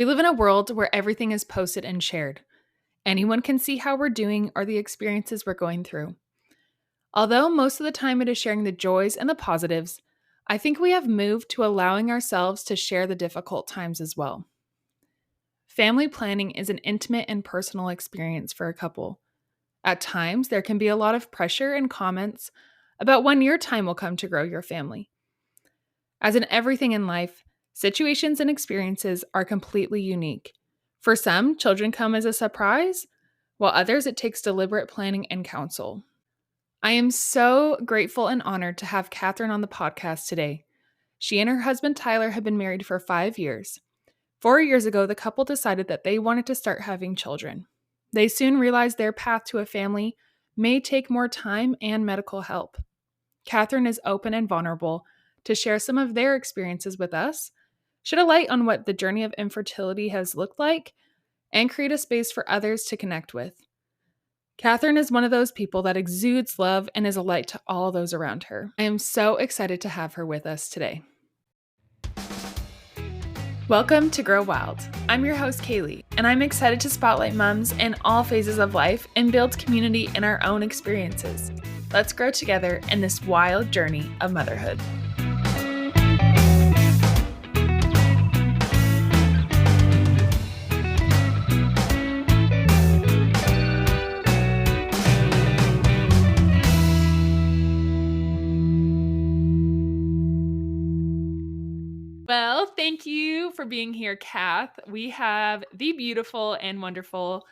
We live in a world where everything is posted and shared. Anyone can see how we're doing or the experiences we're going through. Although most of the time it is sharing the joys and the positives, I think we have moved to allowing ourselves to share the difficult times as well. Family planning is an intimate and personal experience for a couple. At times, there can be a lot of pressure and comments about when your time will come to grow your family. As in everything in life, situations and experiences are completely unique. For some, children come as a surprise, while others, it takes deliberate planning and counsel. I am so grateful and honored to have Kathryn on the podcast today. She and her husband Tyler have been married for 5 years. 4 years ago, the couple decided that they wanted to start having children. They soon realized their path to a family may take more time and medical help. Kathryn is open and vulnerable to share some of their experiences with us, shed a light on what the journey of infertility has looked like, and create a space for others to connect with. Kathryn is one of those people that exudes love and is a light to all those around her. I am so excited to have her with us today. Welcome to Grow Wild. I'm your host, Kaylee, and I'm excited to spotlight moms in all phases of life and build community in our own experiences. Let's grow together in this wild journey of motherhood. Well, thank you for being here, Kath. We have the beautiful and wonderful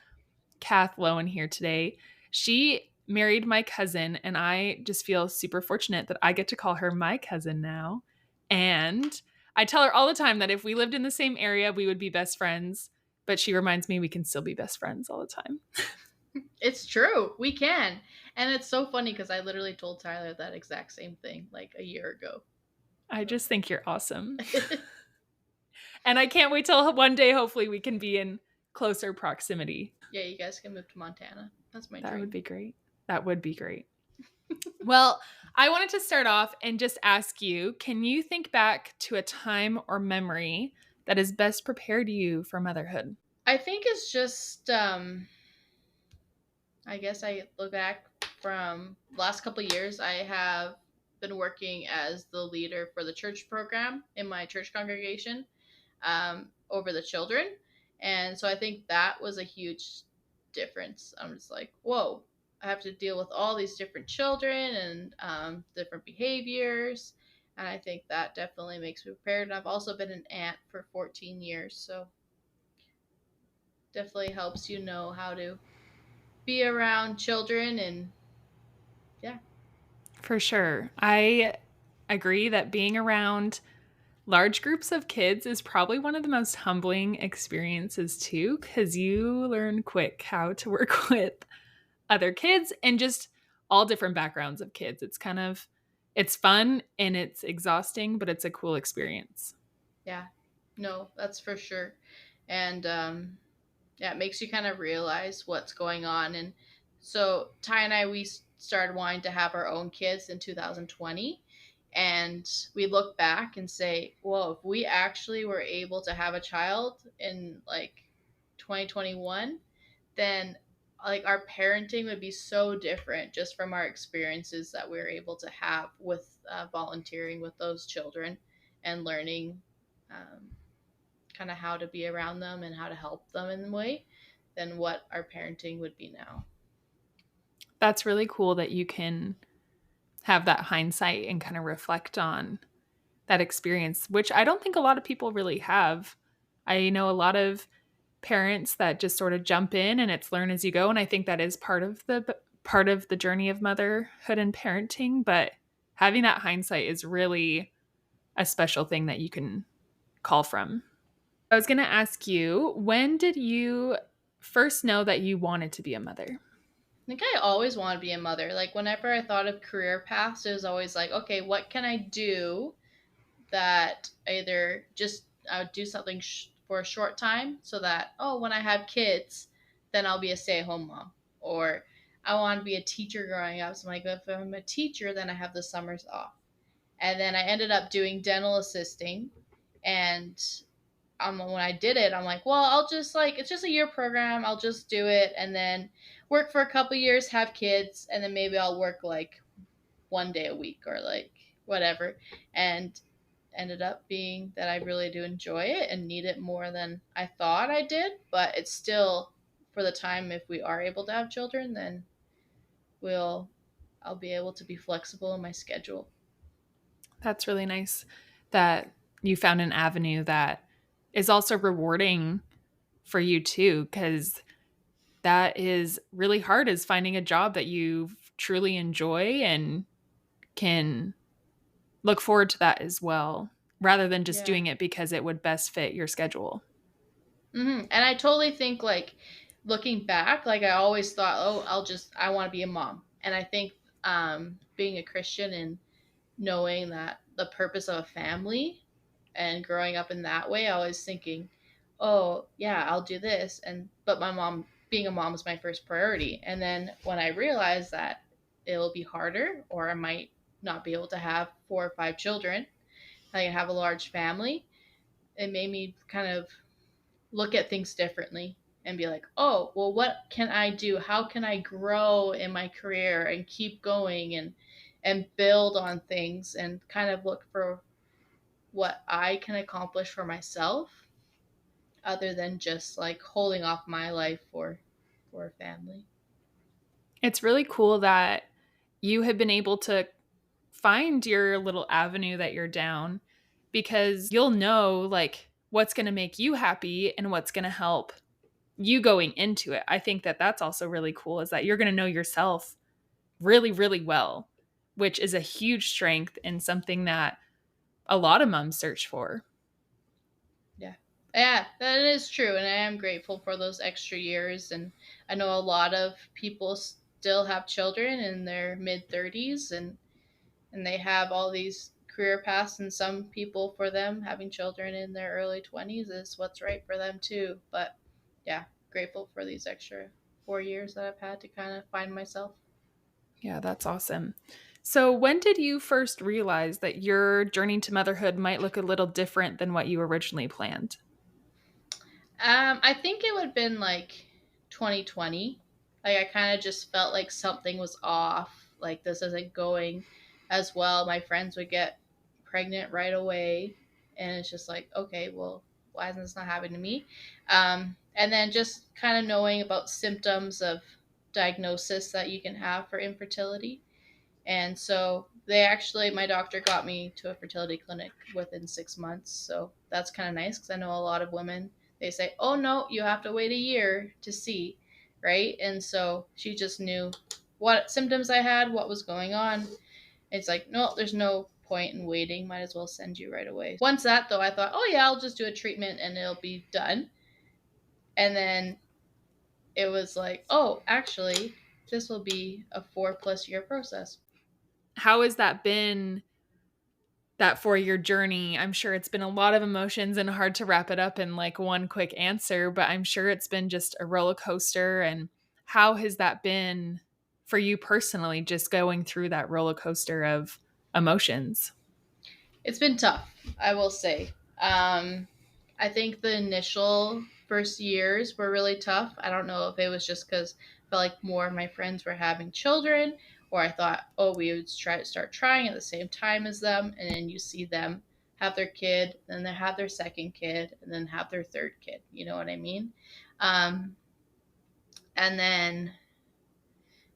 Kath Lowen here today. She married my cousin, and I just feel super fortunate that I get to call her my cousin now. And I tell her all the time that if we lived in the same area, we would be best friends. But she reminds me we can still be best friends all the time. It's true. We can. And it's so funny because I literally told Tyler that exact same thing like a year ago. I just think you're awesome. And I can't wait till one day, hopefully, we can be in closer proximity. Yeah, you guys can move to Montana. That's my That dream. would be great. That would be great. Well, I wanted to start off and just ask you, can you think back to a time or memory that has best prepared you for motherhood? I think it's just I guess I look back from the last couple of years. I have been working as the leader for the church program in my church congregation over the children. And so I think that was a huge difference. I'm just like, whoa, I have to deal with all these different children and different behaviors. And I think that definitely makes me prepared. And I've also been an aunt for 14 years. So definitely helps you know how to be around children and yeah. For sure. I agree that being around large groups of kids is probably one of the most humbling experiences too, because you learn quick how to work with other kids and just all different backgrounds of kids. It's fun and it's exhausting, but it's a cool experience. Yeah. No, that's for sure. And yeah, it makes you kind of realize what's going on. And so Ty and I, we started wanting to have our own kids in 2020. And we look back and say, well, if we actually were able to have a child in like 2021, then like our parenting would be so different just from our experiences that we were able to have with volunteering with those children and learning um, kind of how to be around them and how to help them in a way than what our parenting would be now. That's really cool that you can have that hindsight and kind of reflect on that experience, which I don't think a lot of people really have. I know a lot of parents that just sort of jump in and it's learn as you go, and I think that is part of the journey of motherhood and parenting, but having that hindsight is really a special thing that you can call from. I was going to ask you, when did you first know that you wanted to be a mother? I think I always wanted to be a mother. Like whenever I thought of career paths, it was always like, okay, what can I do that either just I would do something for a short time so that when I have kids, then I'll be a stay-at-home mom. Or I want to be a teacher growing up. So I'm like, if I'm a teacher, then I have the summers off. And then I ended up doing dental assisting, and when I did it, I'm like, well, I'll just like, it's just a year program. I'll just do it and then work for a couple years, have kids, and then maybe I'll work like 1 day a week or like whatever. And ended up being that I really do enjoy it and need it more than I thought I did. But it's still, for the time, if we are able to have children, then we'll I'll be able to be flexible in my schedule. That's really nice that you found an avenue that is also rewarding for you too, because that is really hard, is finding a job that you truly enjoy and can look forward to that as well, rather than just Yeah. doing it because it would best fit your schedule. And I totally think, like, looking back, like, I always thought, oh, I want to be a mom. And I think being a Christian and knowing that the purpose of a family and growing up in that way, I was thinking, oh, yeah, I'll do this. But my mom, being a mom was my first priority. And then when I realized that it'll be harder, or I might not be able to have 4 or 5 children, like, I have a large family, it made me kind of look at things differently and be like, oh, well, what can I do? How can I grow in my career and keep going and build on things and kind of look for what I can accomplish for myself other than just like holding off my life for a family. It's really cool that you have been able to find your little avenue that you're down, because you'll know like what's going to make you happy and what's going to help you going into it. I think that that's also really cool, is that you're going to know yourself really, really well, which is a huge strength and something that a lot of moms search for. Yeah. Yeah, that is true. And I am grateful for those extra years. And I know a lot of people still have children in their mid 30s and they have all these career paths, and some people, for them, having children in their early 20s is what's right for them too. But yeah, grateful for these extra 4 years that I've had to kind of find myself. Yeah, that's awesome. So, when did you first realize that your journey to motherhood might look a little different than what you originally planned? I think it would have been like 2020. Like, I kind of just felt like something was off. Like, this isn't going as well. My friends would get pregnant right away, and it's just like, okay, well, why isn't this not happening to me? And then just kind of knowing about symptoms of diagnosis that you can have for infertility. And so my doctor got me to a fertility clinic within 6 months. So that's kind of nice because I know a lot of women, they say, oh no, you have to wait a year to see. Right. And so she just knew what symptoms I had, what was going on. It's like, no, there's no point in waiting. Might as well send you right away. Once that, though, I thought, oh yeah, I'll just do a treatment and it'll be done. And then it was like, oh, actually, this will be a 4+ year process. How has that been, that 4 year journey? I'm sure it's been a lot of emotions and hard to wrap it up in like one quick answer, but I'm sure it's been just a roller coaster. And how has that been for you personally, just going through that roller coaster of emotions? It's been tough, I will say. I think the initial first years were really tough. I don't know if it was just because I felt like more of my friends were having children, or I thought, oh, we would start trying at the same time as them, and then you see them have their kid, then they have their second kid, and then have their third kid. You know what I mean? Um, and then,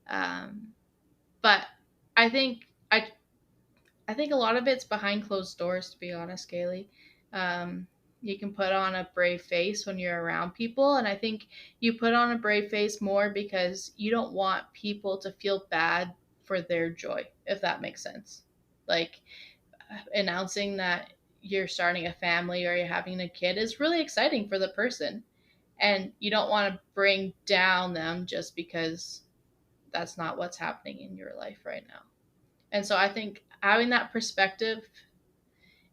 um, but I think I think a lot of it's behind closed doors, to be honest, Kaylee. Um, you can put on a brave face when you're around people, and I think you put on a brave face more because you don't want people to feel bad for their joy, if that makes sense. Like, announcing that you're starting a family or you're having a kid is really exciting for the person, and you don't want to bring down them just because that's not what's happening in your life right now. And so I think having that perspective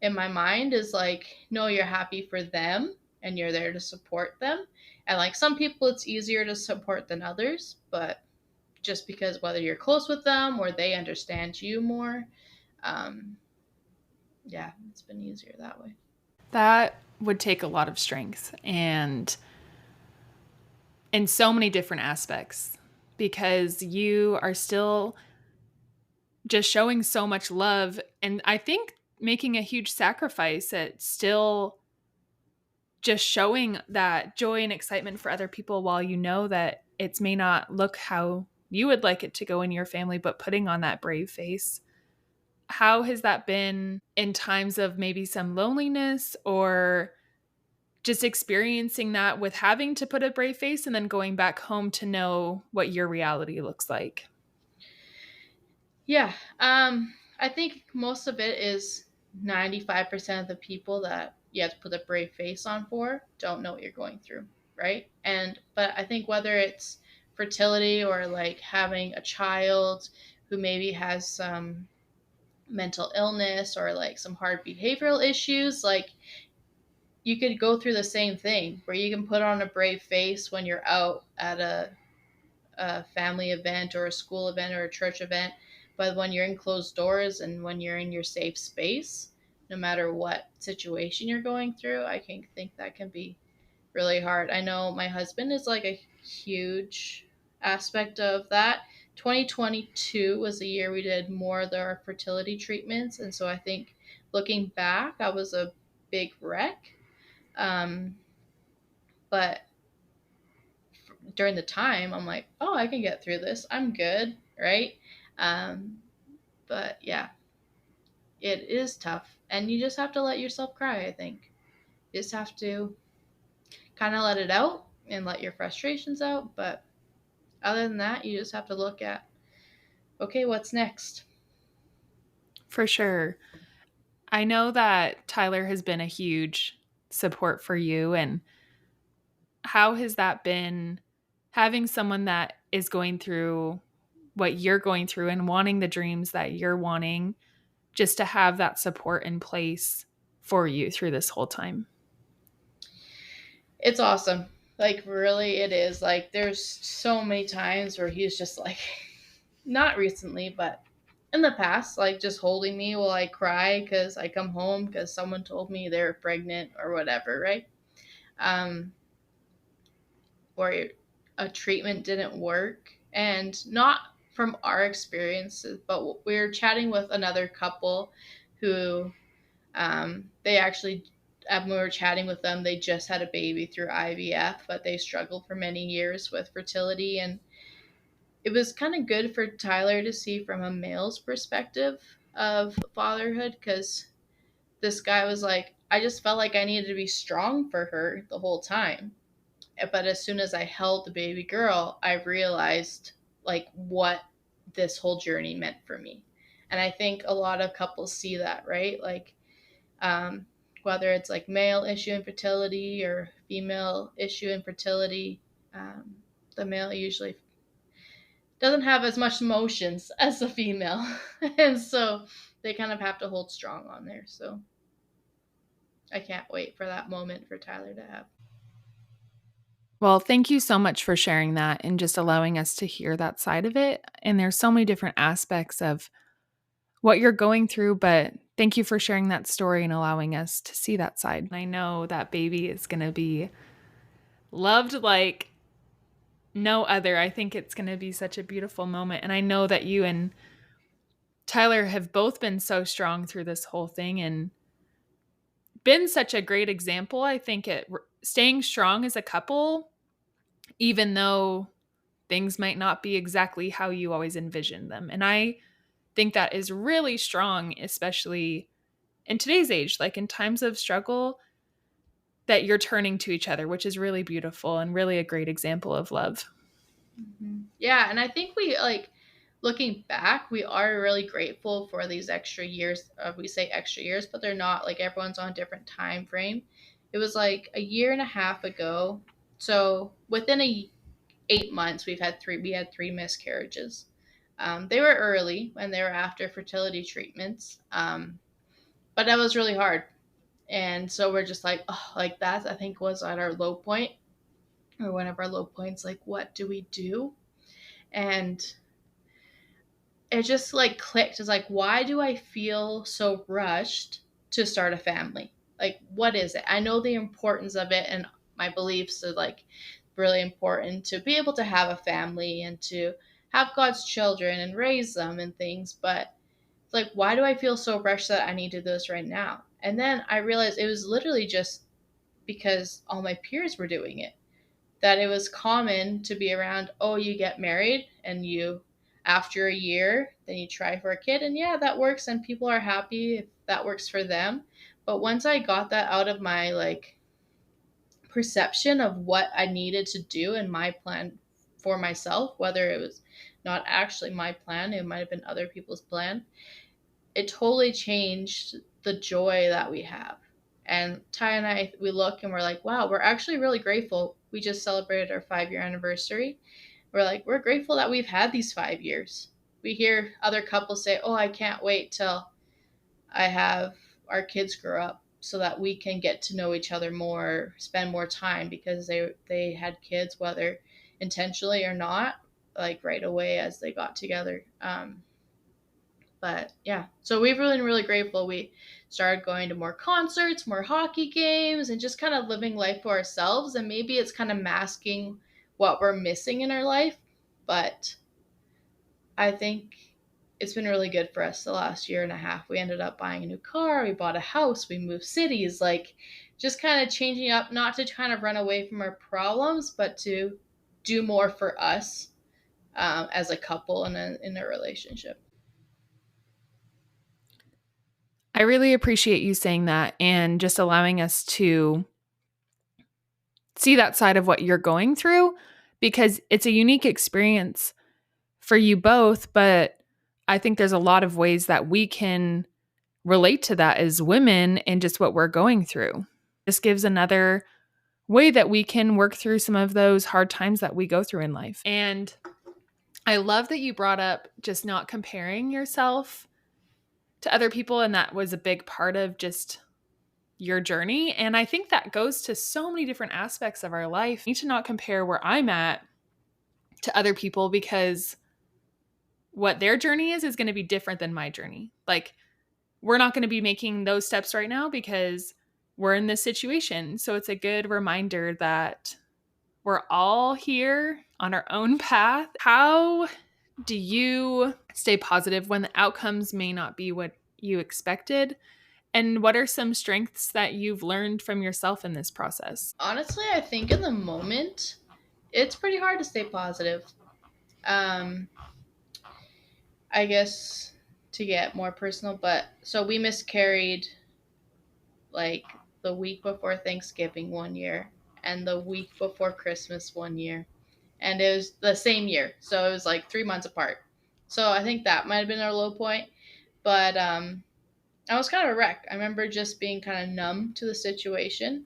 in my mind is like, no, you're happy for them and you're there to support them. And like, some people it's easier to support than others, but just because whether you're close with them or they understand you more, um, yeah, it's been easier that way. That would take a lot of strength and in so many different aspects because you are still just showing so much love and I think making a huge sacrifice at still just showing that joy and excitement for other people while you know that it may not look how you would like it to go in your family, but putting on that brave face. How has that been in times of maybe some loneliness or just experiencing that with having to put a brave face and then going back home to know what your reality looks like? Yeah. I think most of it is 95% of the people that you have to put a brave face on for don't know what you're going through, right? But I think whether it's fertility or like having a child who maybe has some mental illness or like some hard behavioral issues, like you could go through the same thing where you can put on a brave face when you're out at a family event or a school event or a church event. But when you're in closed doors and when you're in your safe space, no matter what situation you're going through, I can think that can be really hard. I know my husband is like a huge aspect of that. 2022 was the year we did more of our fertility treatments. And so I think looking back, I was a big wreck. Um, but during the time, I'm like, oh, I can get through this. I'm good, right? Um, but yeah, it is tough, and you just have to let yourself cry. I think you just have to kind of let it out and let your frustrations out. But other than that, you just have to look at, okay, what's next? For sure. I know that Tyler has been a huge support for you. And how has that been having someone that is going through what you're going through and wanting the dreams that you're wanting, just to have that support in place for you through this whole time? It's awesome. Like, really, it is. Like, there's so many times where he's just like, not recently, but in the past, like just holding me while I cry because I come home because someone told me they were pregnant or whatever, right? Um, or a treatment didn't work. And not from our experiences, but we were chatting with another couple who they actually, when we were chatting with them, they just had a baby through IVF, but they struggled for many years with fertility. And it was kind of good for Tyler to see from a male's perspective of fatherhood because this guy was like, I just felt like I needed to be strong for her the whole time. But as soon as I held the baby girl, I realized like what this whole journey meant for me. And I think a lot of couples see that, right? Like, um, whether it's like male issue infertility or female issue infertility, um, the male usually doesn't have as much emotions as the female. And so they kind of have to hold strong on there. So I can't wait for that moment for Tyler to have. Well, thank you so much for sharing that and just allowing us to hear that side of it. And there's so many different aspects of what you're going through, but thank you for sharing that story and allowing us to see that side. I know that baby is going to be loved like no other. I think it's going to be such a beautiful moment. And I know that you and Tyler have both been so strong through this whole thing and been such a great example. I think it staying strong as a couple, even though things might not be exactly how you always envisioned them. And I think that is really strong, especially in today's age, like in times of struggle, that you're turning to each other, which is really beautiful and really a great example of love. Mm-hmm. Yeah, and I think we like looking back, we are really grateful for these extra years. We say extra years, but they're not. Like everyone's on a different time frame. It was like a year and a half ago. So within 8 months, we had three miscarriages. They were early and they were after fertility treatments, but that was really hard. And so we're just like, oh, like that. I think was at our low point or one of our low points. Like, what do we do? And it just like clicked. It's like, why do I feel so rushed to start a family? Like, what is it? I know the importance of it, and my beliefs are like really important to be able to have a family and to have God's children and raise them and things. But it's like, why do I feel so rushed that I need to do this right now? And then I realized it was literally just because all my peers were doing it. That it was common to be around, oh, you get married and you, after a year, then you try for a kid. And yeah, that works and people are happy if that works for them. But once I got that out of my like perception of what I needed to do in my plan for myself, whether it was not actually my plan, it might have been other people's plan, it totally changed the joy that we have. And Ty and I, we look and we're like, wow, we're actually really grateful. We just celebrated our 5 year anniversary. We're like, we're grateful that we've had these 5 years. We hear other couples say, oh, I can't wait till I have our kids grow up so that we can get to know each other more, spend more time because they had kids, whether intentionally or not, like right away as they got together. But yeah, so we've really been really grateful. We started going to more concerts, more hockey games, and just kind of living life for ourselves. And maybe it's kind of masking what we're missing in our life. But I think it's been really good for us the last year and a half. We ended up buying a new car, we bought a house, we moved cities, like just kind of changing up, not to kind of run away from our problems, but to do more for us as a couple and in a relationship. I really appreciate you saying that and just allowing us to see that side of what you're going through because it's a unique experience for you both. But I think there's a lot of ways that we can relate to that as women and just what we're going through. This gives another way that we can work through some of those hard times that we go through in life. And I love that you brought up just not comparing yourself to other people. And that was a big part of just your journey. And I think that goes to so many different aspects of our life. I need to not compare where I'm at to other people because what their journey is going to be different than my journey. Like, we're not going to be making those steps right now because we're in this situation. So it's a good reminder that we're all here on our own path. How do you stay positive when the outcomes may not be what you expected? And what are some strengths that you've learned from yourself in this process? Honestly, I think in the moment, it's pretty hard to stay positive. Um, I guess to get more personal, but so we miscarried like the week before Thanksgiving 1 year and the week before Christmas 1 year. And it was the same year. So it was like 3 months apart. So I think that might have been our low point. But I was kind of a wreck. I remember just being kind of numb to the situation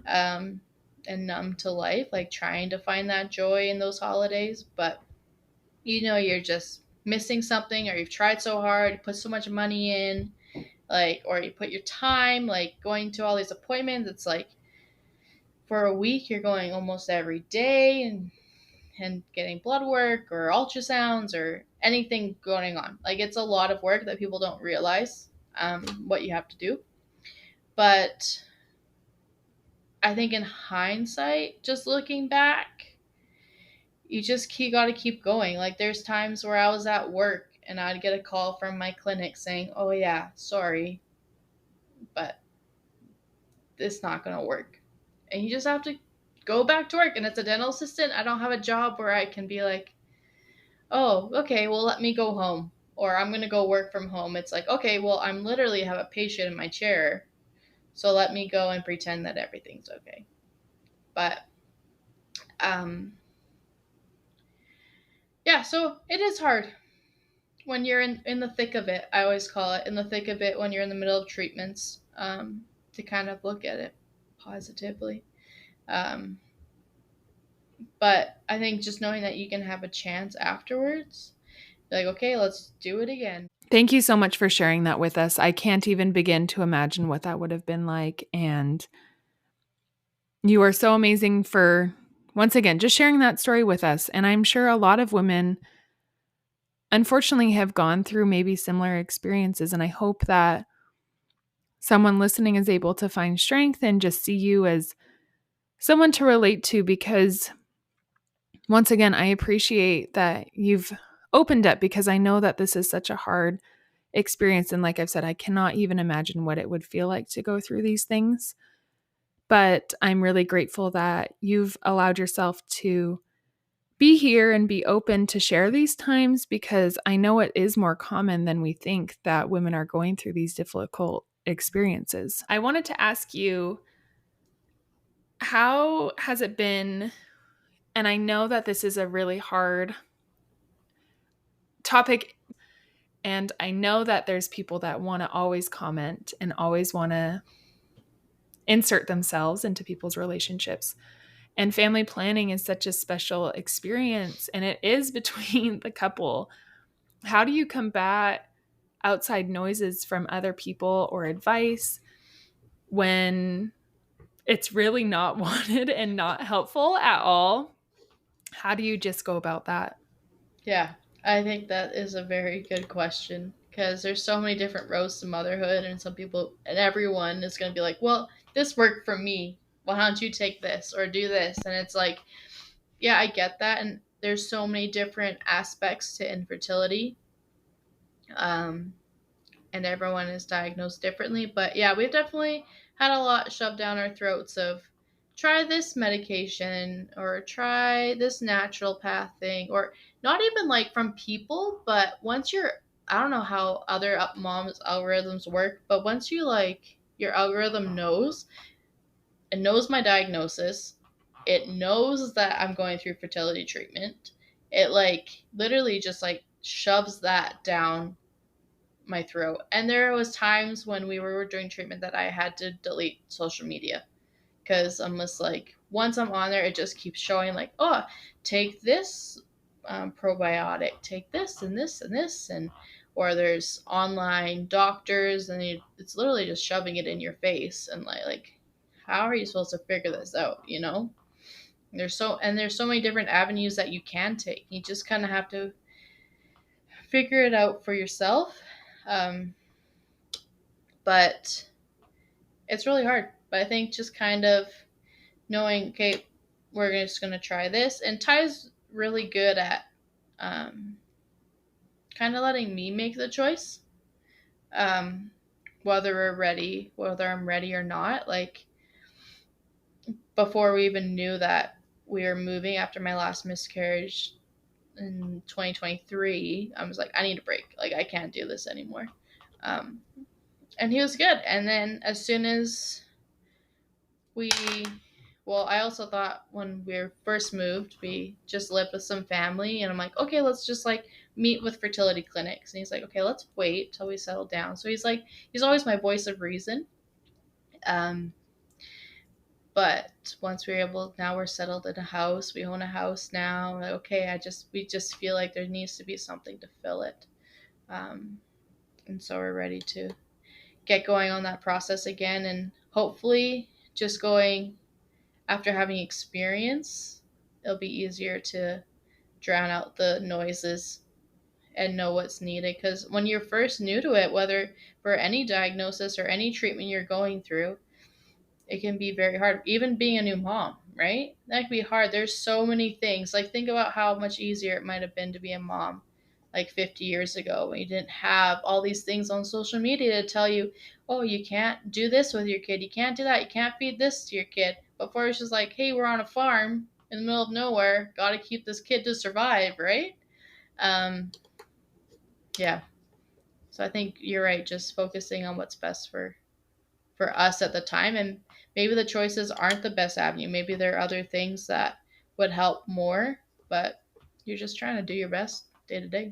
um, and numb to life, like trying to find that joy in those holidays. But you're just missing something, or you've tried so hard, you put so much money in, like, or you put your time, like going to all these appointments. It's like for a week, you're going almost every day and getting blood work or ultrasounds or anything going on. Like, it's a lot of work that people don't realize what you have to do. But I think in hindsight, just looking back, you got to keep going. Like, there's times where I was at work and I'd get a call from my clinic saying, "Oh yeah, sorry, but it's not going to work." And you just have to go back to work. And as a dental assistant, I don't have a job where I can be like, "Oh, okay, well, let me go home." Or I'm going to go work from home. It's like, okay, well, I'm literally have a patient in my chair. So let me go and pretend that everything's okay. But um yeah, so it is hard when you're in the thick of it. I always call it in the thick of it when you're in the middle of treatments, to kind of look at it positively. Um, but I think just knowing that you can have a chance afterwards, like, okay, let's do it again. Thank you so much for sharing that with us. I can't even begin to imagine what that would have been like. And you are so amazing for, once again, just sharing that story with us. And I'm sure a lot of women, unfortunately, have gone through maybe similar experiences. And I hope that someone listening is able to find strength and just see you as someone to relate to, because once again, I appreciate that you've opened up, because I know that this is such a hard experience. And like I've said, I cannot even imagine what it would feel like to go through these things. But I'm really grateful that you've allowed yourself to be here and be open to share these times, because I know it is more common than we think that women are going through these difficult experiences. I wanted to ask you, how has it been? And I know that this is a really hard topic, and I know that there's people that want to always comment and always want to insert themselves into people's relationships. And family planning is such a special experience, and it is between the couple. How do you combat outside noises from other people or advice when it's really not wanted and not helpful at all? How do you just go about that? Yeah, I think that is a very good question because there's so many different roads to motherhood, and some people and everyone is going to be like, well, this worked for me. Why don't you take this or do this? And it's like, yeah, I get that. And there's so many different aspects to infertility. Um, and everyone is diagnosed differently. But yeah, we've definitely had a lot shoved down our throats of try this medication or try this natural path thing, or not even like from people, but once you're, I don't know how other moms' algorithms work, but once you like, your algorithm knows, it knows my diagnosis, it knows that I'm going through fertility treatment, it like literally just like shoves that down my throat. And there was times when we were doing treatment that I had to delete social media because I'm just like, once I'm on there, it just keeps showing like, oh, take this probiotic, take this and this and this, and or there's online doctors, and it's literally just shoving it in your face, and like, how are you supposed to figure this out? You know, there's so many different avenues that you can take. You just kind of have to figure it out for yourself. Um, but it's really hard. But I think just kind of knowing, okay, we're just going to try this. And Ty's really good at um, kind of letting me make the choice, um, whether I'm ready or not. Like before we even knew that we were moving after my last miscarriage in 2023, I was like, I need a break. Like I can't do this anymore. Um, and he was good. And then as soon as we well, I also thought when we first moved, we just lived with some family, and I'm like, okay, let's just like meet with fertility clinics. And he's like, okay, let's wait till we settle down. So he's like, he's always my voice of reason. Um, but once we're able, now we're settled in a house, we own a house now. Like, okay, we just feel like there needs to be something to fill it, um, and so we're ready to get going on that process again, and hopefully, just going after having experience, it'll be easier to drown out the noises and know what's needed. Because when you're first new to it, whether for any diagnosis or any treatment you're going through, it can be very hard. Even being a new mom, right? That can be hard. There's so many things. Like, think about how much easier it might have been to be a mom like 50 years ago when you didn't have all these things on social media to tell you, oh, you can't do this with your kid. You can't do that. You can't feed this to your kid. Before it's just like, hey, we're on a farm in the middle of nowhere. Got to keep this kid to survive, right? Um, yeah. So I think you're right. Just focusing on what's best for us at the time, and maybe the choices aren't the best avenue. Maybe there are other things that would help more, but you're just trying to do your best day to day.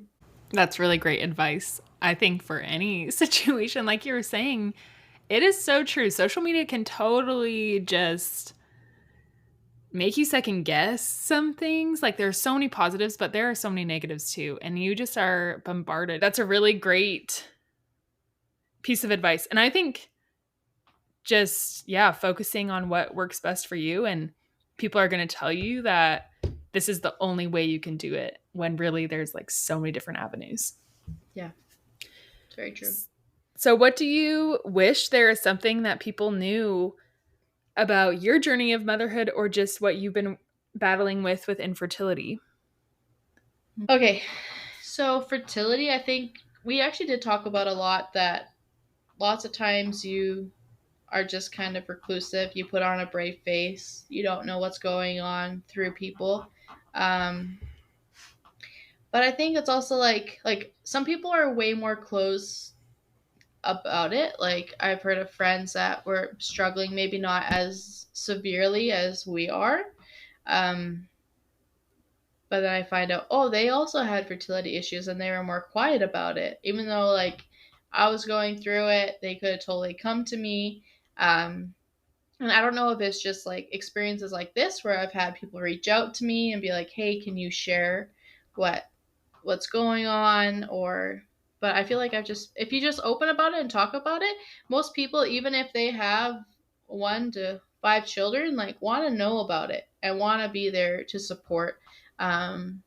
That's really great advice. I think for any situation, like you were saying, it is so true. Social media can totally just make you second guess some things. Like there's so many positives, but there are so many negatives too. And you just are bombarded. That's a really great piece of advice. And I think just, yeah, focusing on what works best for you. And people are going to tell you that this is the only way you can do it, when really there's like so many different avenues. Yeah, it's very true. So, what do you wish there is something that people knew about your journey of motherhood or just what you've been battling with infertility? Okay, so fertility, I think we actually did talk about a lot that lots of times you are just kind of reclusive. You put on a brave face. You don't know what's going on through people. Um, but I think it's also like some people are way more close about it. Like I've heard of friends that were struggling, maybe not as severely as we are. Um, but then I find out, oh, they also had fertility issues and they were more quiet about it. Even though like I was going through it, they could have totally come to me. Um, and I don't know if it's just like experiences like this where I've had people reach out to me and be like, "Hey, can you share what what's going on?" Or but I feel like I've just if you just open about it and talk about it, most people even if they have 1 to 5 children like want to know about it and want to be there to support. Um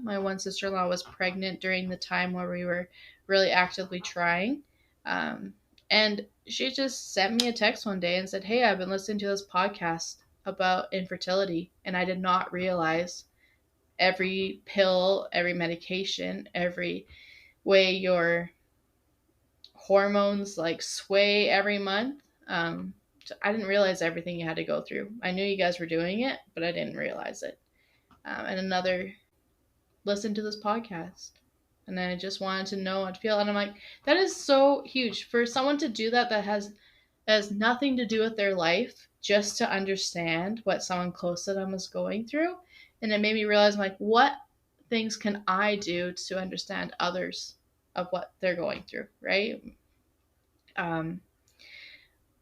my one sister-in-law was pregnant during the time where we were really actively trying. Um, and she just sent me a text one day and said, "Hey, I've been listening to this podcast about infertility, and I did not realize every pill, every medication, every way your hormones like sway every month. So I didn't realize everything you had to go through. I knew you guys were doing it, but I didn't realize it." And another listen to this podcast. And I just wanted to know how to feel. And I'm like, that is so huge for someone to do that that has nothing to do with their life, just to understand what someone close to them is going through. And it made me realize, like, what things can I do to understand others of what they're going through, right? Um,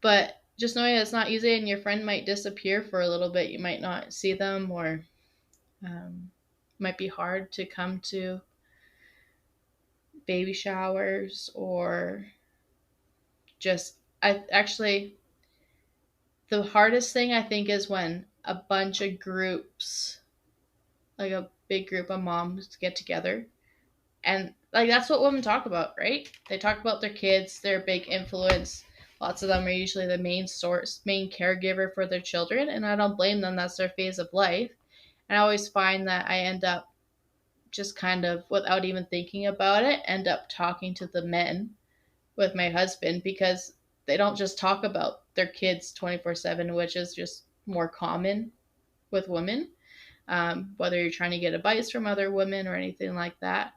but just knowing it's not easy and your friend might disappear for a little bit, you might not see them, or um, might be hard to come to baby showers, or just I actually the hardest thing I think is when a bunch of groups, like a big group of moms get together, and like that's what women talk about, right? They talk about their kids, their big influence. Lots of them are usually the main caregiver for their children, and I don't blame them. That's their phase of life. And I always find that I end up just kind of without even thinking about it, end up talking to the men with my husband because they don't just talk about their kids 24/7, which is just more common with women, whether you're trying to get advice from other women or anything like that.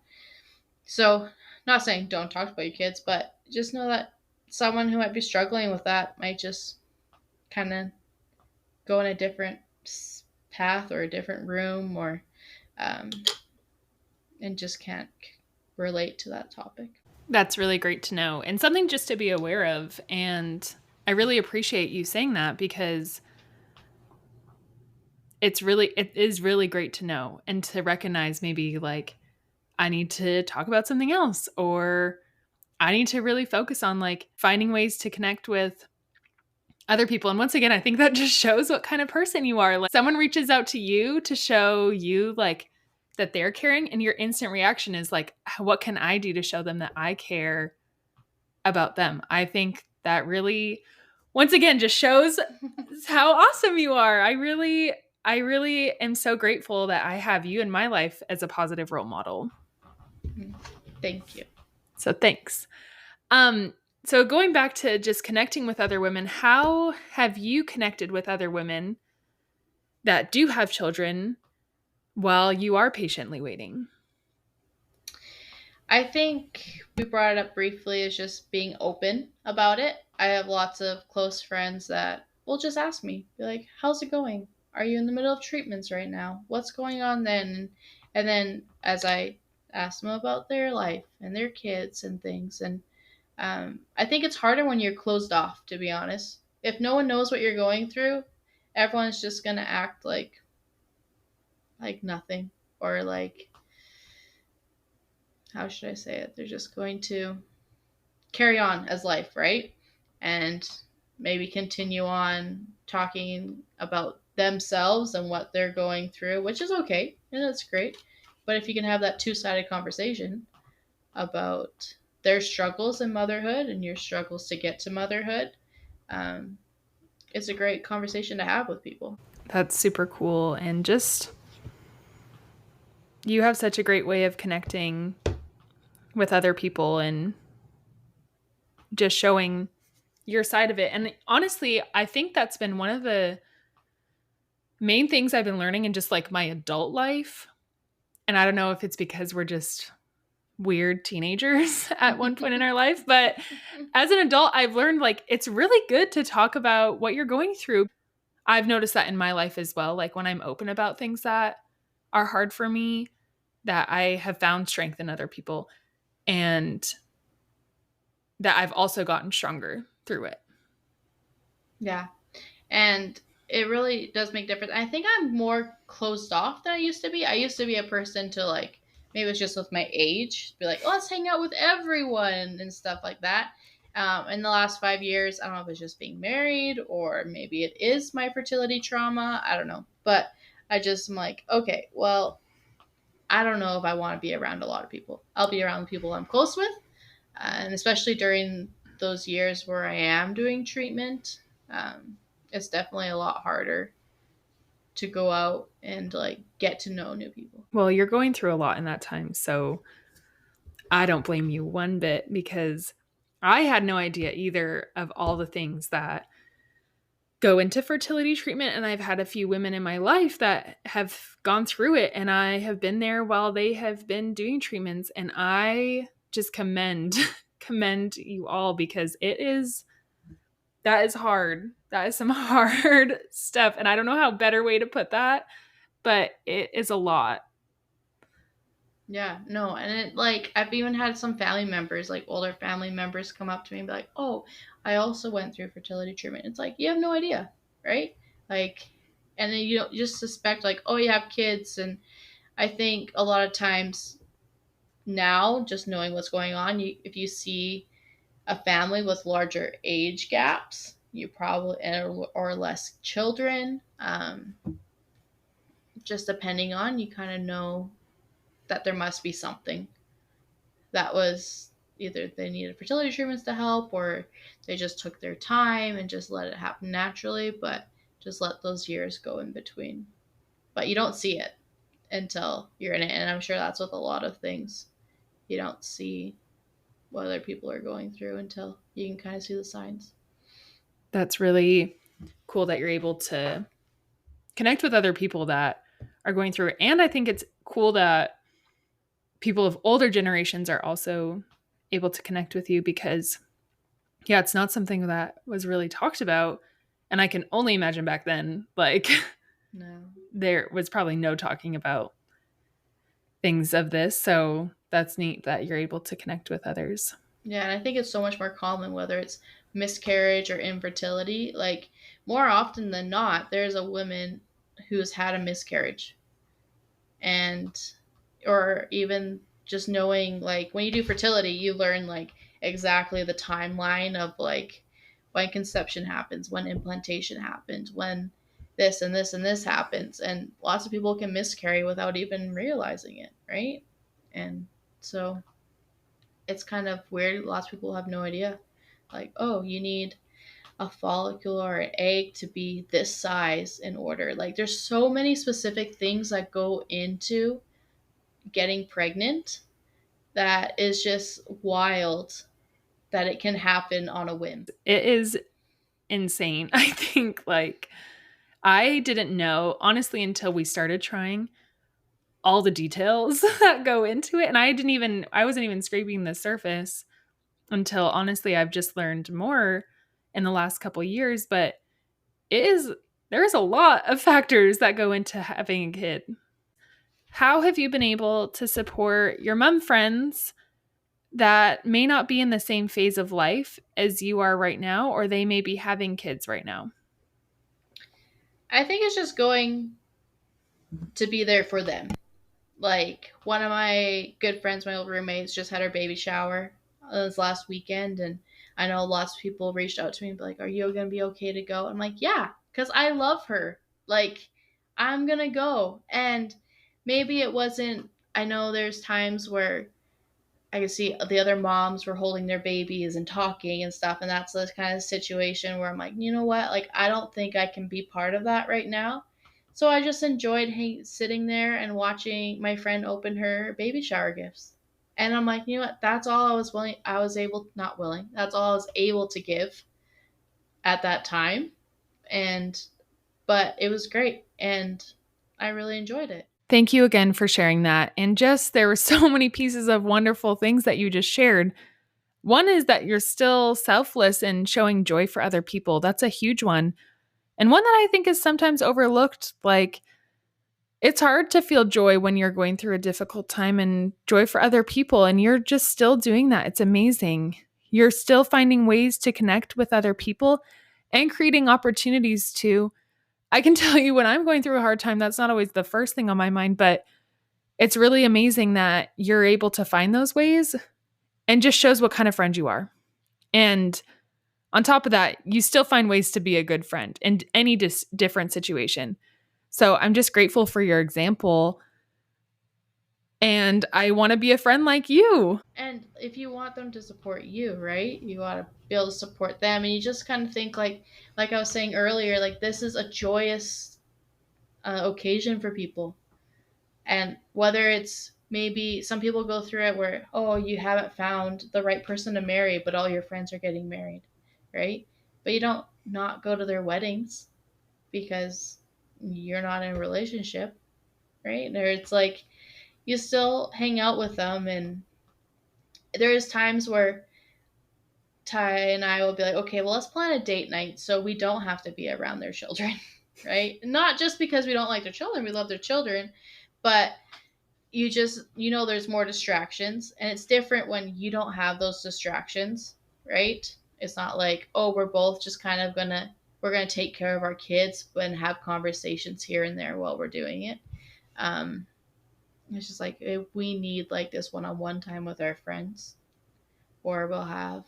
So, not saying don't talk about your kids, but just know that someone who might be struggling with that might just kind of go in a different path or a different room, or um, and just can't relate to that topic. That's really great to know and something just to be aware of. And I really appreciate you saying that because it is really great to know and to recognize maybe like I need to talk about something else, or I need to really focus on like finding ways to connect with other people. And once again, I think that just shows what kind of person you are. Like someone reaches out to you to show you like that they're caring, and your instant reaction is like, what can I do to show them that I care about them? I think that really, once again, just shows how awesome you are. I really am so grateful that I have you in my life as a positive role model. Thank you. So thanks. Um, so going back to just connecting with other women, how have you connected with other women that do have children while you are patiently waiting? I think we brought it up briefly as just being open about it. I have lots of close friends that will just ask me, be like, "How's it going? Are you in the middle of treatments right now? What's going on then?" And then as I ask them about their life and their kids and things, and I think it's harder when you're closed off, to be honest. If no one knows what you're going through, everyone's just gonna act like nothing, or like how should I say it? They're just going to carry on as life, right? And maybe continue on talking about themselves and what they're going through, which is okay, and that's great. But if you can have that two-sided conversation about their struggles in motherhood and your struggles to get to motherhood. Um, it's a great conversation to have with people. That's super cool. And just, you have such a great way of connecting with other people and just showing your side of it. And honestly, I think that's been one of the main things I've been learning in just like my adult life. And I don't know if it's because we're just weird teenagers at one point in our life, but as an adult, I've learned like it's really good to talk about what you're going through. I've noticed that in my life as well. Like when I'm open about things that are hard for me, that I have found strength in other people and that I've also gotten stronger through it. Yeah. And it really does make difference. I think I'm more closed off than I used to be. I used to be a person to like, maybe it's just with my age, be like, oh, let's hang out with everyone and stuff like that. In the last 5 years, I don't know if it's just being married or maybe it is my fertility trauma. I don't know. But I just am like, okay, well, I don't know if I want to be around a lot of people. I'll be around the people I'm close with. And especially during those years where I am doing treatment, it's definitely a lot harder to go out and like get to know new people. Well, you're going through a lot in that time. So I don't blame you one bit because I had no idea either of all the things that go into fertility treatment. And I've had a few women in my life that have gone through it, and I have been there while they have been doing treatments. And I just commend you all because that is hard. That is some hard stuff. And I don't know how better way to put that, but it is a lot. Yeah, no, and it like I've even had some family members, like older family members, come up to me and be like, "Oh, I also went through fertility treatment." It's like you have no idea, right? Like, and then you don't just suspect like, "Oh, you have kids," and I think a lot of times now, just knowing what's going on, if you see a family with larger age gaps, you probably or less children, just depending on you kind of know that there must be something that was either they needed fertility treatments to help or they just took their time and just let it happen naturally, but just let those years go in between. But you don't see it until you're in it, and I'm sure that's with a lot of things. You don't see what other people are going through until you can kind of see the signs. That's really cool that you're able to connect with other people that are going through it. And I think it's cool that people of older generations are also able to connect with you because, yeah, it's not something that was really talked about. And I can only imagine back then, like, No. there was probably no talking about things of this. So that's neat that you're able to connect with others. Yeah, and I think it's so much more common whether it's miscarriage or infertility. Like more often than not, there's a woman who's had a miscarriage, and or even just knowing like when you do fertility, you learn like exactly the timeline of like when conception happens, when implantation happens, when this and this and this happens, and lots of people can miscarry without even realizing it, right? And so it's kind of weird. Lots of people have no idea. Like, oh, you need a follicle or an egg to be this size in order. Like, there's so many specific things that go into getting pregnant that is just wild that it can happen on a whim. It is insane. I think, like, I didn't know, honestly, until we started trying all the details that go into it. And I wasn't even scraping the surface until honestly, I've just learned more in the last couple years. But there's a lot of factors that go into having a kid. How have you been able to support your mom friends that may not be in the same phase of life as you are right now, or they may be having kids right now? I think it's just going to be there for them. Like one of my good friends, my old roommates, just had her baby shower this last weekend, and I know lots of people reached out to me and be like, "Are you gonna be okay to go?" I'm like, "Yeah," because I love her. Like, I'm gonna go, and maybe it wasn't. I know there's times where I could see the other moms were holding their babies and talking and stuff, and that's the kind of situation where I'm like, you know what? Like, I don't think I can be part of that right now. So I just enjoyed sitting there and watching my friend open her baby shower gifts. And I'm like, you know what? That's all I was willing. I was able, not willing. That's all I was able to give at that time. And but it was great, and I really enjoyed it. Thank you again for sharing that. And just there were so many pieces of wonderful things that you just shared. One is that you're still selfless and showing joy for other people. That's a huge one. And one that I think is sometimes overlooked. Like, it's hard to feel joy when you're going through a difficult time and joy for other people. And you're just still doing that. It's amazing. You're still finding ways to connect with other people and creating opportunities to. I can tell you when I'm going through a hard time, that's not always the first thing on my mind, but it's really amazing that you're able to find those ways and just shows what kind of friend you are. And on top of that, you still find ways to be a good friend in any different situation. So I'm just grateful for your example. And I want to be a friend like you. And if you want them to support you, right? You want to be able to support them, and you just kind of think like I was saying earlier, like this is a joyous occasion for people. And whether it's maybe some people go through it where, oh, you haven't found the right person to marry, but all your friends are getting married, right? But you don't not go to their weddings because you're not in a relationship, right? Or it's like you still hang out with them, and there's times where Ty and I will be like, okay, well, let's plan a date night so we don't have to be around their children, right? Not just because we don't like their children, we love their children, but there's more distractions, and it's different when you don't have those distractions, right? It's not like, oh, we're both just kind of we're gonna take care of our kids and have conversations here and there while we're doing it. um it's just like we need like this one-on-one time with our friends, or we'll have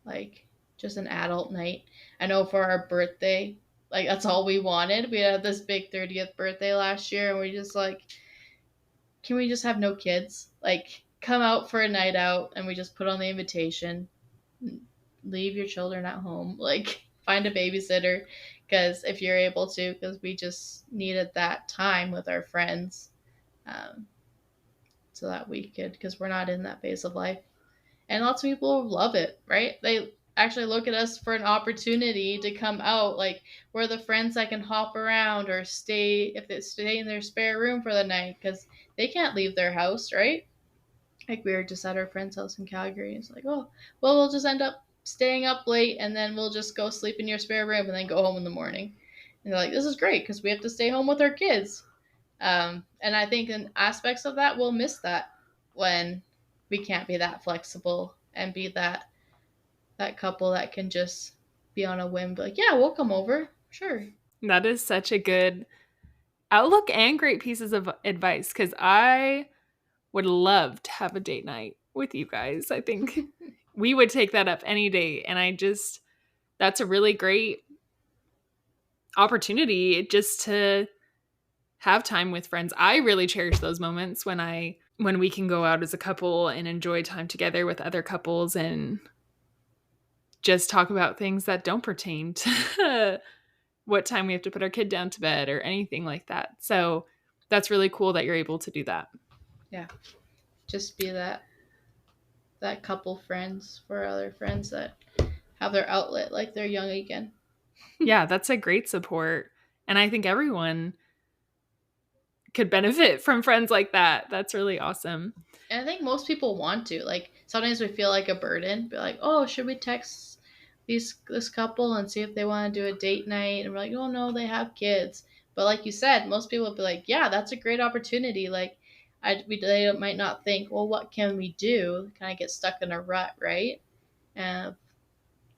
like just an adult night. I know for our birthday, like that's all we wanted. We had this big 30th birthday last year, and we just like, can we just have no kids? Like, come out for a night out, and we just put on the invitation. Leave your children at home. Like, find a babysitter, because if you're able to, because we just needed that time with our friends, um, so that we could, because we're not in that phase of life. And lots of people love it, right? They actually look at us for an opportunity to come out. Like, we're the friends that can hop around or stay, if they stay in their spare room for the night, because they can't leave their house, right? Like, we were just at our friend's house in Calgary. It's like, oh, well, we'll just end up staying up late, and then we'll just go sleep in your spare room and then go home in the morning. And they're like, this is great because we have to stay home with our kids. And I think in aspects of that, we'll miss that when we can't be that flexible and be that couple that can just be on a whim, be like, yeah, we'll come over, sure. That is such a good outlook and great pieces of advice because I would love to have a date night with you guys. I think we would take that up any day. And that's a really great opportunity just to have time with friends. I really cherish those moments when we can go out as a couple and enjoy time together with other couples and just talk about things that don't pertain to what time we have to put our kid down to bed or anything like that. So that's really cool that you're able to do that. Yeah, just be that couple friends for other friends that have their outlet like they're young again. Yeah, that's a great support. And I think everyone could benefit from friends like that. That's really awesome. And I think most people want to. Like, sometimes we feel like a burden. Be like, oh, should we text this couple and see if they want to do a date night? And we're like, oh no, they have kids. But like you said, most people would be like, yeah, that's a great opportunity. Like, they might not think, well, what can we do? Kind of get stuck in a rut, right? And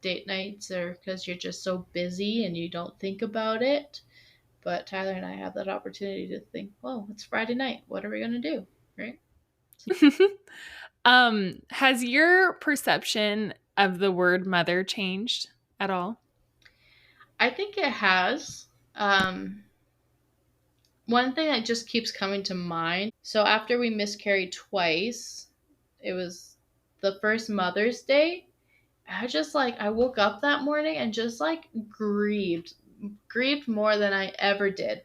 date nights are because you're just so busy and you don't think about it. But Tyler and I have that opportunity to think, well, it's Friday night. What are we going to do? Right? Has your perception of the word mother changed at all? I think it has. One thing that just keeps coming to mind. So after we miscarried twice, it was the first Mother's Day, I just like I woke up that morning and just like grieved more than I ever did.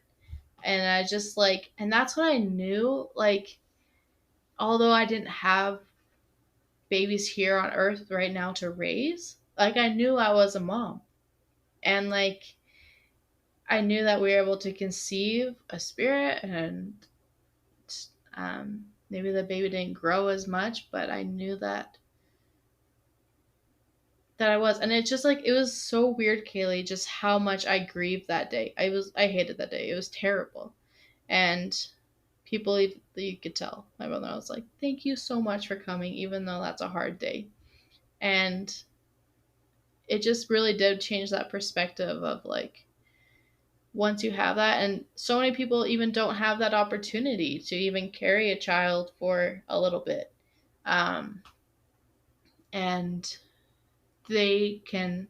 And I just like and that's when I knew like although I didn't have babies here on earth right now to raise, like I knew I was a mom. And like I knew that we were able to conceive a spirit and maybe the baby didn't grow as much, but I knew that I was. And it's just like it was so weird, Kaylee, just how much I grieved that day. I hated that day. It was terrible. And people you could tell. My brother was like, "Thank you so much for coming, even though that's a hard day." And it just really did change that perspective of like once you have that, and so many people even don't have that opportunity to even carry a child for a little bit, um, and they can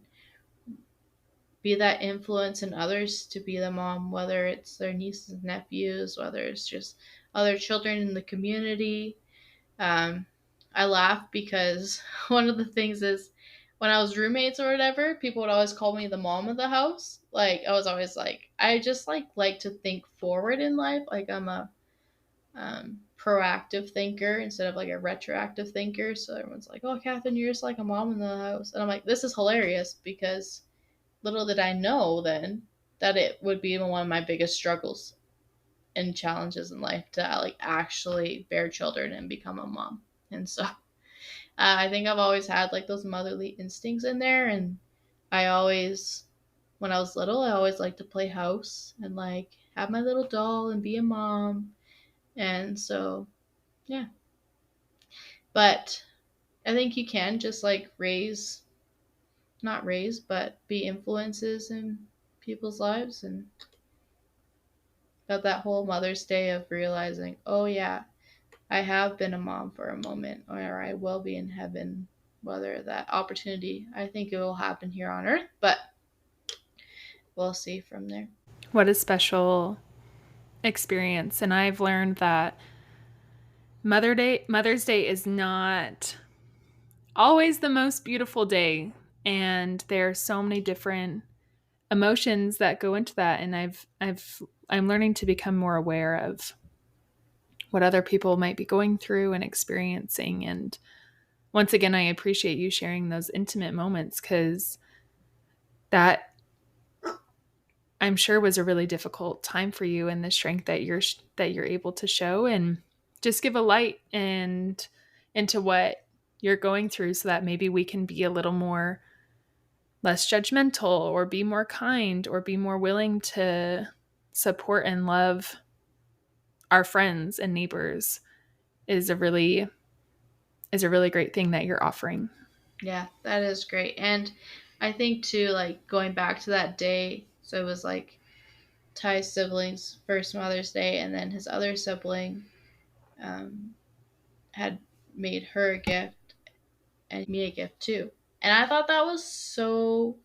be that influence in others to be the mom, whether it's their nieces and nephews, whether it's just other children in the community. um, I laugh because one of the things is when I was roommates or whatever, people would always call me the mom of the house. Like I was always like, I just like to think forward in life. Like I'm a proactive thinker instead of like a retroactive thinker. So everyone's like, "Oh, Kathryn, you're just like a mom in the house," and I'm like, "This is hilarious," because little did I know then that it would be one of my biggest struggles and challenges in life to like actually bear children and become a mom. And so I think I've always had like those motherly instincts in there. And I always, when I was little, I always liked to play house and like have my little doll and be a mom. And so, yeah. But I think you can just like not raise, but be influences in people's lives. And got that whole Mother's Day of realizing, oh, yeah, I have been a mom for a moment, or I will be in heaven. Whether that opportunity, I think it will happen here on earth, but we'll see from there. What a special experience. And I've learned that Mother's Day is not always the most beautiful day. And there are so many different emotions that go into that. And I'm learning to become more aware of what other people might be going through and experiencing. And once again, I appreciate you sharing those intimate moments because that I'm sure was a really difficult time for you, and the strength that you're able to show and just give a light and into what you're going through so that maybe we can be a little more less judgmental or be more kind or be more willing to support and love our friends and neighbors is a really great thing that you're offering. Yeah, that is great. And I think, too, like going back to that day, so it was like Ty's siblings' first Mother's Day, and then his other sibling um, had made her a gift and me a gift too. And I thought that was so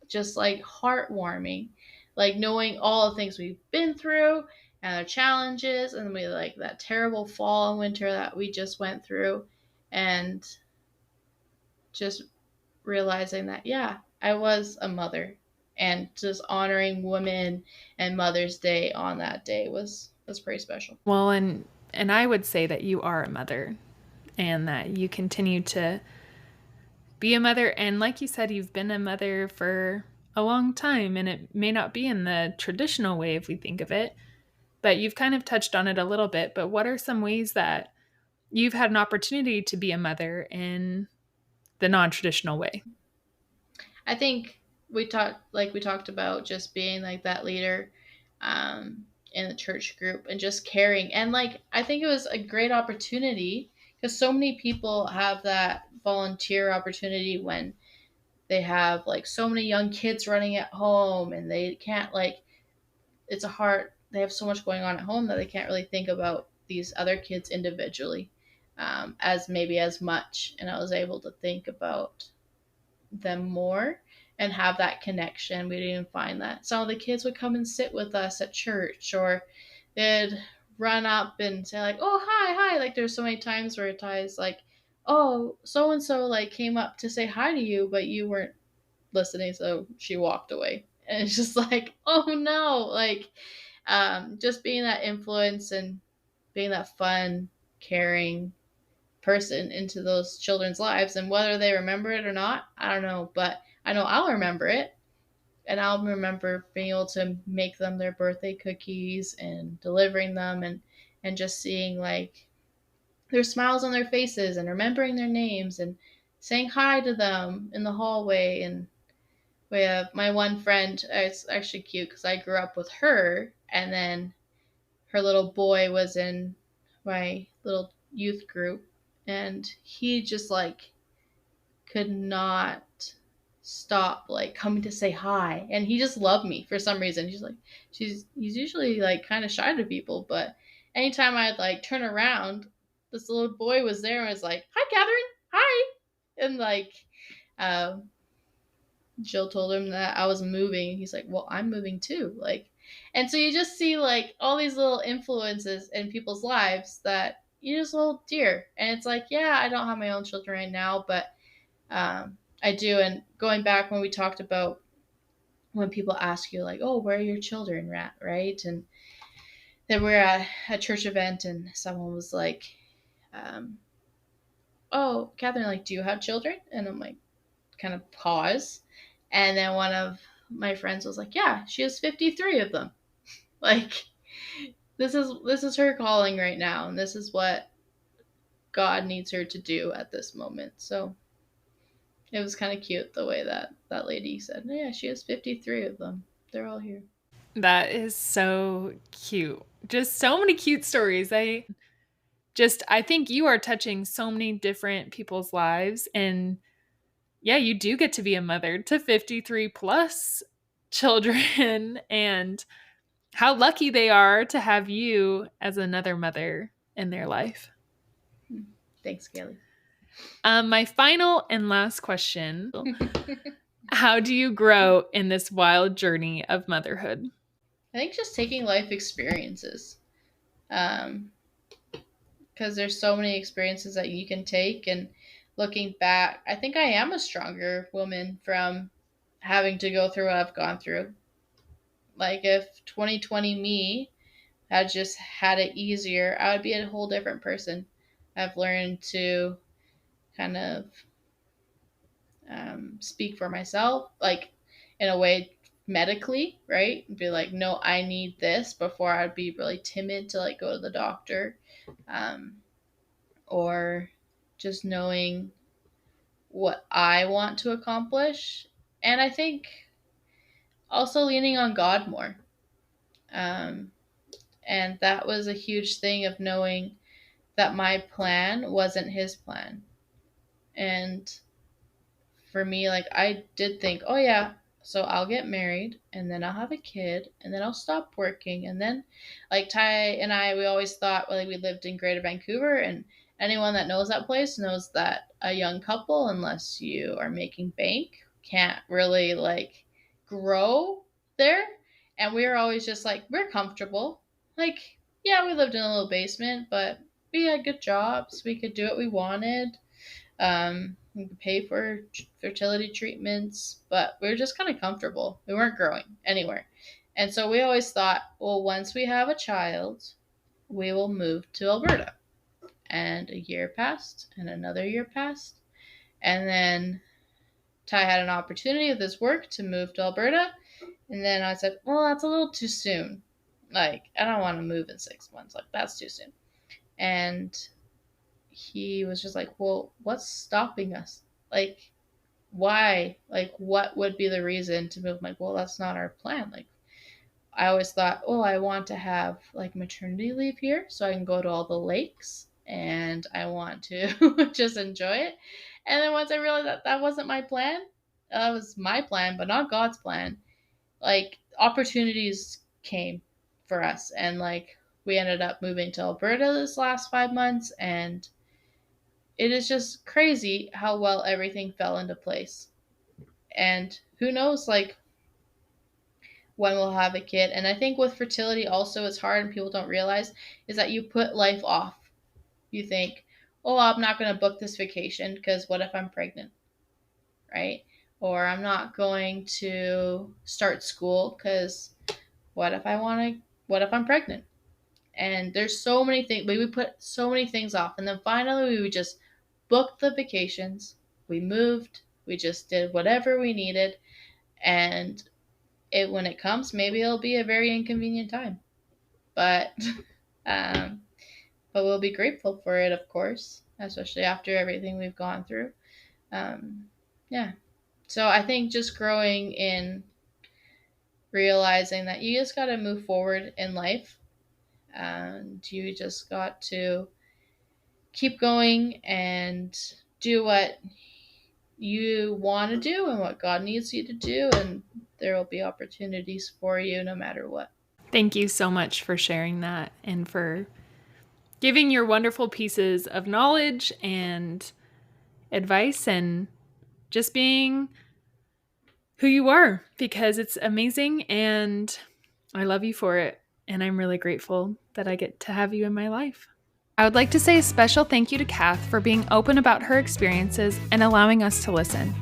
just like heartwarming. Like knowing all the things we've been through and the challenges and we like that terrible fall and winter that we just went through and just realizing that yeah, I was a mother and just honoring women and Mother's Day on that day was pretty special. Well, and I would say that you are a mother and that you continue to be a mother. And like you said, you've been a mother for a long time, and it may not be in the traditional way if we think of it, but you've kind of touched on it a little bit. But what are some ways that you've had an opportunity to be a mother in the non traditional way? I think we talked about just being like that leader in the church group and just caring. And like I think it was a great opportunity because so many people have that volunteer opportunity when they have like so many young kids running at home and they can't like it's a hard they have so much going on at home that they can't really think about these other kids individually as maybe as much. And I was able to think about them more and have that connection. We didn't find that. Some of the kids would come and sit with us at church or they'd run up and say like, "Oh, hi, hi." Like there's so many times where Ty's like oh, so and so like came up to say hi to you, but you weren't listening, so she walked away. And it's just like, oh no, like just being that influence and being that fun, caring person into those children's lives. And whether they remember it or not, I don't know, but I know I'll remember it. And I'll remember being able to make them their birthday cookies and delivering them, and just seeing like their smiles on their faces and remembering their names and saying hi to them in the hallway. And we have my one friend, it's actually cute because I grew up with her, and then her little boy was in my little youth group, and he just like could not stop like coming to say hi, and he just loved me for some reason. He's usually like kind of shy to people, but anytime I'd like turn around, this little boy was there and was like, hi Catherine, hi. And like um Jill told him that I was moving. He's like, well, I'm moving too. Like, and so you just see like all these little influences in people's lives that you just hold dear. And it's like, yeah, I don't have my own children right now, but I do. And going back when we talked about when people ask you like, oh, where are your children at, right? And then we're at a church event, and someone was like, um, oh, Catherine, like, do you have children? And I'm like, kind of pause. And then one of my friends was like, yeah, she has 53 of them. Like, this is her calling right now, and this is what God needs her to do at this moment. So it was kind of cute the way that that lady said, yeah, she has 53 of them. They're all here. That is so cute. Just so many cute stories. I think you are touching so many different people's lives, and yeah, you do get to be a mother to 53 plus children and how lucky they are to have you as another mother in their life. Thanks, Kelly. My final and last question. How do you grow in this wild journey of motherhood? I think just taking life experiences. Um, because there's so many experiences that you can take, and looking back, I think I am a stronger woman from having to go through what I've gone through. Like if 2020 me had just had it easier, I would be a whole different person. I've learned to kind of speak for myself, like in a way medically, right? Be like, no, I need this, before I'd be really timid to like go to the doctor, um, or just knowing what I want to accomplish. And I think also leaning on God more. Um, and that was a huge thing of knowing that my plan wasn't his plan. And for me, like I did think, oh yeah, so I'll get married and then I'll have a kid and then I'll stop working. And then like Ty and I, we always thought, well, like, we lived in Greater Vancouver, and anyone that knows that place knows that a young couple, unless you are making bank, can't really like grow there. And we were always just like, we're comfortable. Like, yeah, we lived in a little basement, but we had good jobs. We could do what we wanted. We could pay for fertility treatments, but we were just kind of comfortable. We weren't growing anywhere. And so we always thought, well, once we have a child, we will move to Alberta. And a year passed, and another year passed. And then Ty had an opportunity with his work to move to Alberta. And then I said, well, that's a little too soon. Like, I don't want to move in 6 months. Like, that's too soon. And he was just like, well, what's stopping us? Like, why? Like, what would be the reason to move? I'm like, well, that's not our plan. Like, I always thought, oh, I want to have like maternity leave here so I can go to all the lakes and I want to just enjoy it. And then once I realized that that wasn't my plan, that was my plan, but not God's plan, like, opportunities came for us. And like, we ended up moving to Alberta this last 5 months, and it is just crazy how well everything fell into place. And who knows, like, when we'll have a kid. And I think with fertility also, it's hard and people don't realize is that you put life off. You think, oh, I'm not going to book this vacation because what if I'm pregnant, right? Or I'm not going to start school because what if I'm pregnant? And there's so many things, we would put so many things off. And then finally, we would just book the vacations. We moved, we just did whatever we needed. And when it comes, maybe it'll be a very inconvenient time. But, um, but we'll be grateful for it, of course, especially after everything we've gone through. Um, yeah. So I think just growing in realizing that you just got to move forward in life, and you just got to keep going and do what you want to do and what God needs you to do, and there will be opportunities for you no matter what. Thank you so much for sharing that and for giving your wonderful pieces of knowledge and advice and just being who you are, because it's amazing and I love you for it. And I'm really grateful that I get to have you in my life. I would like to say a special thank you to Kath for being open about her experiences and allowing us to listen.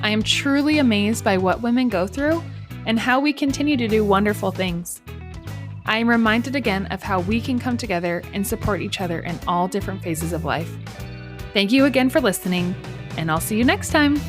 I am truly amazed by what women go through and how we continue to do wonderful things. I am reminded again of how we can come together and support each other in all different phases of life. Thank you again for listening, and I'll see you next time.